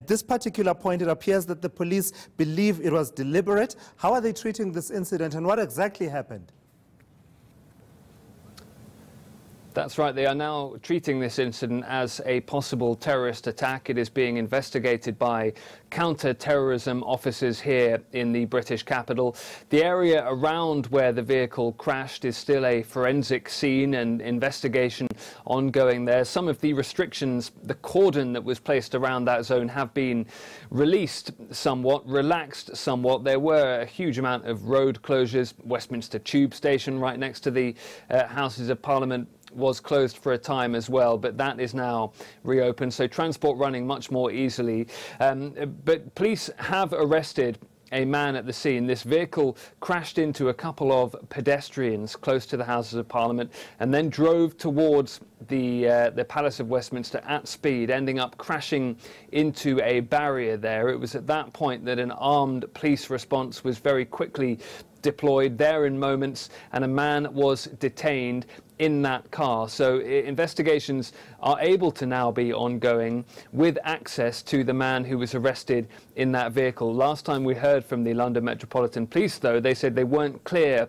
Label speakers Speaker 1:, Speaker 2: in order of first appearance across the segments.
Speaker 1: this particular point, it appears that the police believe it was deliberate. How are they treating this incident, and what exactly happened?
Speaker 2: That's right. They are now treating this incident as a possible terrorist attack. It is being investigated by counter-terrorism officers here in the British capital. The area around where the vehicle crashed is still a forensic scene, and investigation ongoing there. Some of the restrictions, the cordon that was placed around that zone, have been released somewhat, relaxed somewhat. There were a huge amount of road closures. Westminster Tube Station, right next to the Houses of Parliament, was closed for a time as well, but that is now reopened, so transport running much more easily. But police have arrested a man at the scene. This vehicle crashed into a couple of pedestrians close to the Houses of Parliament and then drove towards the Palace of Westminster at speed, ending up crashing into a barrier there. It was at that point that an armed police response was very quickly deployed there in moments, and a man was detained in that car. So investigations are able to now be ongoing with access to the man who was arrested in that vehicle. Last time we heard from the London Metropolitan Police, though, they said they weren't clear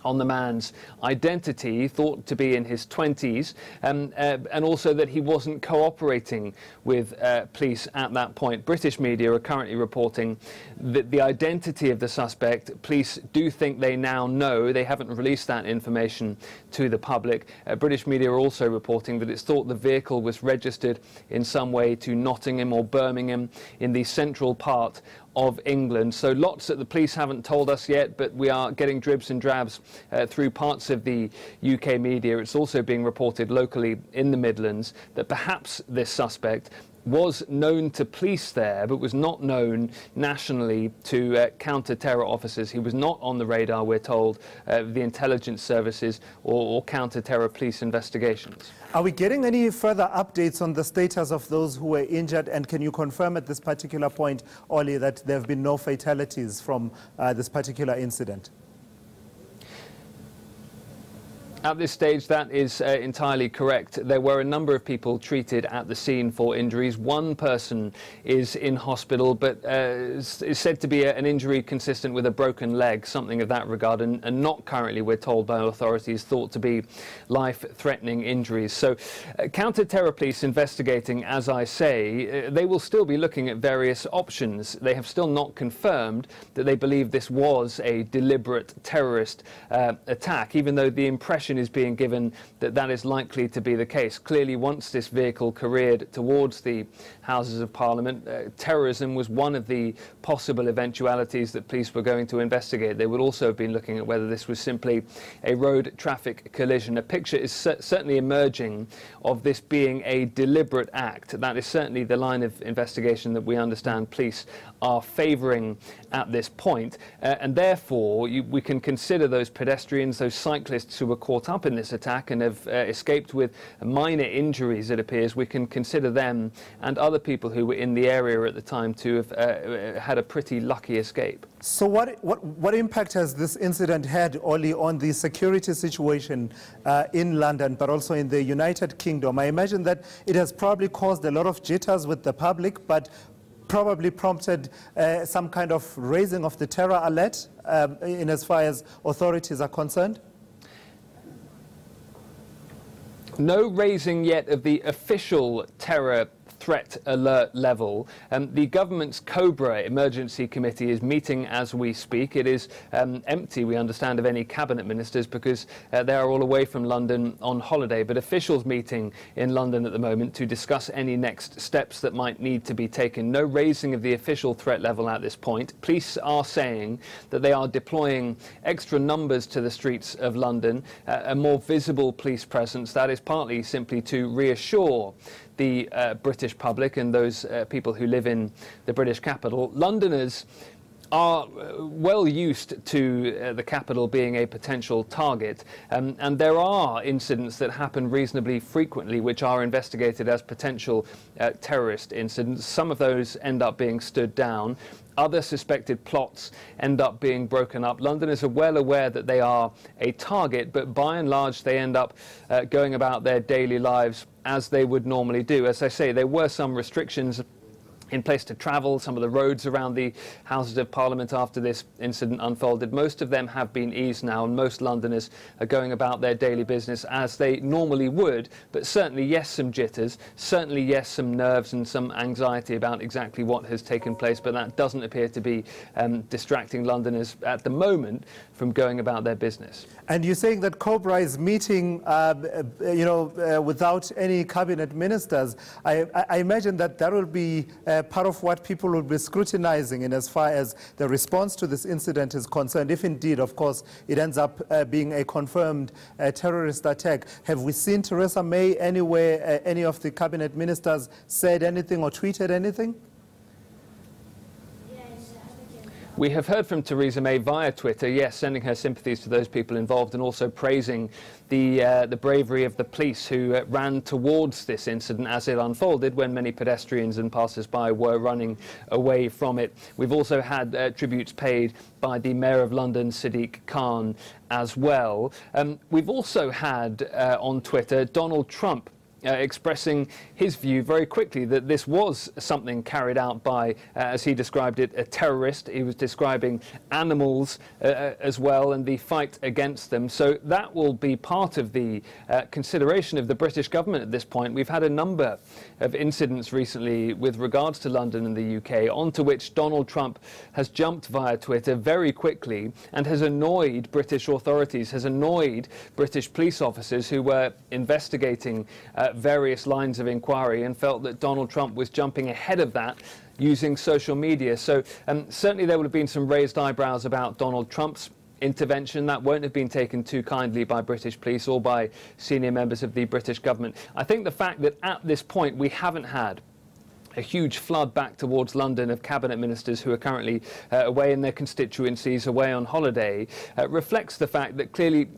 Speaker 2: on the man's identity, thought to be in his 20s, and also that he wasn't cooperating with police at that point. British media are currently reporting that the identity of the suspect, police do think they now know. They haven't released that information to the public. British media are also reporting that it's thought the vehicle was registered in some way to Nottingham or Birmingham in the central part of England. So lots that the police haven't told us yet, but we are getting dribs and drabs through parts of the UK media. It's also being reported locally in the Midlands that perhaps this suspect was known to police there, but was not known nationally to counter-terror officers. He was not on the radar, we're told, the intelligence services or counter-terror police investigations.
Speaker 1: Are we getting any further updates on the status of those who were injured? And can you confirm at this particular point, Olly, that there have been no fatalities from this particular incident?
Speaker 2: At this stage, that is entirely correct. There were a number of people treated at the scene for injuries. One person is in hospital, but is said to be an injury consistent with a broken leg, something of that regard, and not currently, we're told by authorities, thought to be life-threatening injuries. So counter-terror police investigating, as I say, they will still be looking at various options. They have still not confirmed that they believe this was a deliberate terrorist attack, even though the impression is being given that that is likely to be the case. Clearly, once this vehicle careered towards the Houses of Parliament, terrorism was one of the possible eventualities that police were going to investigate. They would also have been looking at whether this was simply a road traffic collision. A picture is certainly emerging of this being a deliberate act. That is certainly the line of investigation that we understand police are favouring at this point. And therefore, we can consider those pedestrians, those cyclists who were caught up in this attack and have escaped with minor injuries, it appears. We can consider them and other people who were in the area at the time to have had a pretty lucky escape.
Speaker 1: So what impact has this incident had, Olly, on the security situation in London, but also in the United Kingdom? I imagine that it has probably caused a lot of jitters with the public, but probably prompted some kind of raising of the terror alert in as far as authorities are concerned?
Speaker 2: No raising yet of the official terror threat alert level. The government's COBRA emergency committee is meeting as we speak. It is empty, we understand, of any cabinet ministers because they are all away from London on holiday. But officials meeting in London at the moment to discuss any next steps that might need to be taken. No raising of the official threat level at this point. Police are saying that they are deploying extra numbers to the streets of London, a more visible police presence. That is partly simply to reassure the British public and those people who live in the British capital. Londoners are well used to the capital being a potential target, and there are incidents that happen reasonably frequently which are investigated as potential terrorist incidents. Some of those end up being stood down. Other suspected plots end up being broken up. Londoners are well aware that they are a target, but by and large they end up going about their daily lives as they would normally do. As I say, there were some restrictions in place to travel. Some of the roads around the Houses of Parliament after this incident unfolded, most of them have been eased now, and most Londoners are going about their daily business as they normally would. But certainly, yes, some jitters, certainly, yes, some nerves and some anxiety about exactly what has taken place, but that doesn't appear to be distracting Londoners at the moment from going about their business.
Speaker 1: And you're saying that Cobra is meeting, without any cabinet ministers. I imagine that that will be part of what people will be scrutinizing in as far as the response to this incident is concerned, if indeed, of course, it ends up being a confirmed terrorist attack. Have we seen Theresa May anywhere, any of the cabinet ministers said anything or tweeted anything?
Speaker 2: We have heard from Theresa May via Twitter, yes, sending her sympathies to those people involved and also praising the bravery of the police who ran towards this incident as it unfolded when many pedestrians and passers-by were running away from it. We've also had tributes paid by the Mayor of London, Sadiq Khan, as well. We've also had on Twitter Donald Trump expressing his view very quickly that this was something carried out by, as he described it, a terrorist. He was describing animals as well and the fight against them. So that will be part of the consideration of the British government at this point. We've had a number of incidents recently with regards to London and the UK, onto which Donald Trump has jumped via Twitter very quickly and has annoyed British authorities, has annoyed British police officers who were investigating various lines of inquiry, and felt that Donald Trump was jumping ahead of that using social media. So certainly there would have been some raised eyebrows about Donald Trump's intervention. That won't have been taken too kindly by British police or by senior members of the British government. I think the fact that at this point we haven't had a huge flood back towards London of cabinet ministers who are currently away in their constituencies, away on holiday, reflects the fact that clearly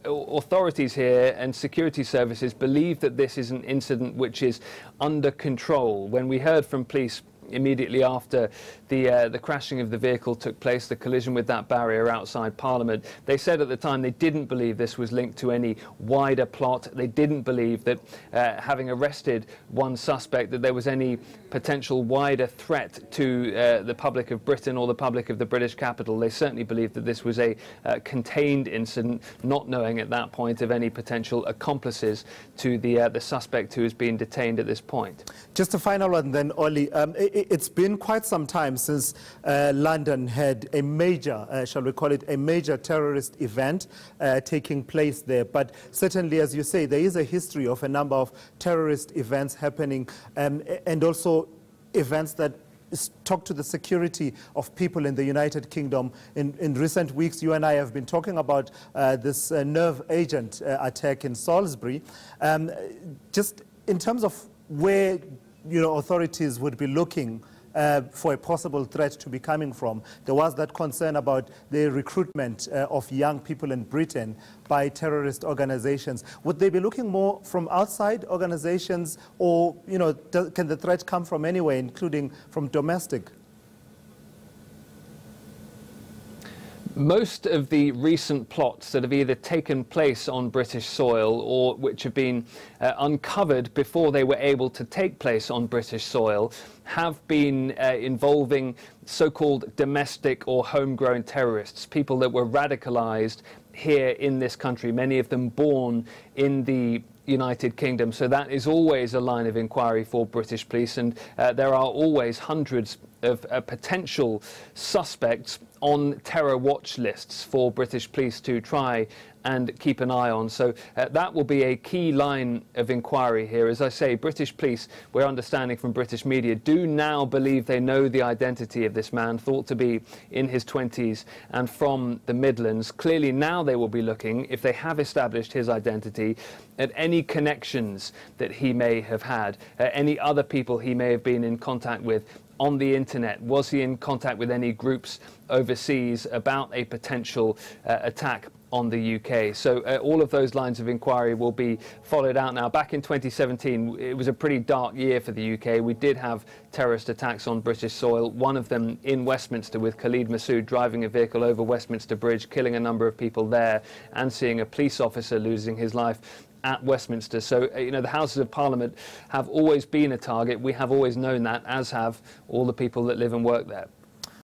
Speaker 2: authorities here and security services believe that this is an incident which is under control. When we heard from police immediately after the crashing of the vehicle took place, the collision with that barrier outside Parliament, they said at the time they didn't believe this was linked to any wider plot. They didn't believe that having arrested one suspect, that there was any potential wider threat to the public of Britain or the public of the British capital. They certainly believed that this was a contained incident, not knowing at that point of any potential accomplices to the suspect who has been detained at this point.
Speaker 1: Just a final one then, Olly. It's been quite some time since London had a major, shall we call it, a major terrorist event taking place there. But certainly, as you say, there is a history of a number of terrorist events happening, and also events that talk to the security of people in the United Kingdom. In recent weeks, you and I have been talking about this nerve agent attack in Salisbury. Just in terms of where authorities would be looking for a possible threat to be coming from. There was that concern about the recruitment of young people in Britain by terrorist organizations. Would they be looking more from outside organizations, or can the threat come from anywhere, including from domestic?
Speaker 2: Most of the recent plots that have either taken place on British soil or which have been uncovered before they were able to take place on British soil have been involving so-called domestic or homegrown terrorists, people that were radicalized here in this country, many of them born in the United Kingdom. So that is always a line of inquiry for British police, and there are always hundreds of potential suspects on terror watch lists for British police to try and keep an eye on. So that will be a key line of inquiry here. As I say, British police, we're understanding from British media, do now believe they know the identity of this man, thought to be in his 20s and from the Midlands. Clearly now they will be looking, if they have established his identity, at any connections that he may have had, any other people he may have been in contact with on the internet. Was he in contact with any groups overseas about a potential attack on the UK? So all of those lines of inquiry will be followed out now. Back in 2017, it was a pretty dark year for the UK. We did have terrorist attacks on British soil, one of them in Westminster with Khalid Massoud driving a vehicle over Westminster Bridge, killing a number of people there, and seeing a police officer losing his life. at Westminster. So, you know, the Houses of Parliament have always been a target. We have always known that, as have all the people that live and work there.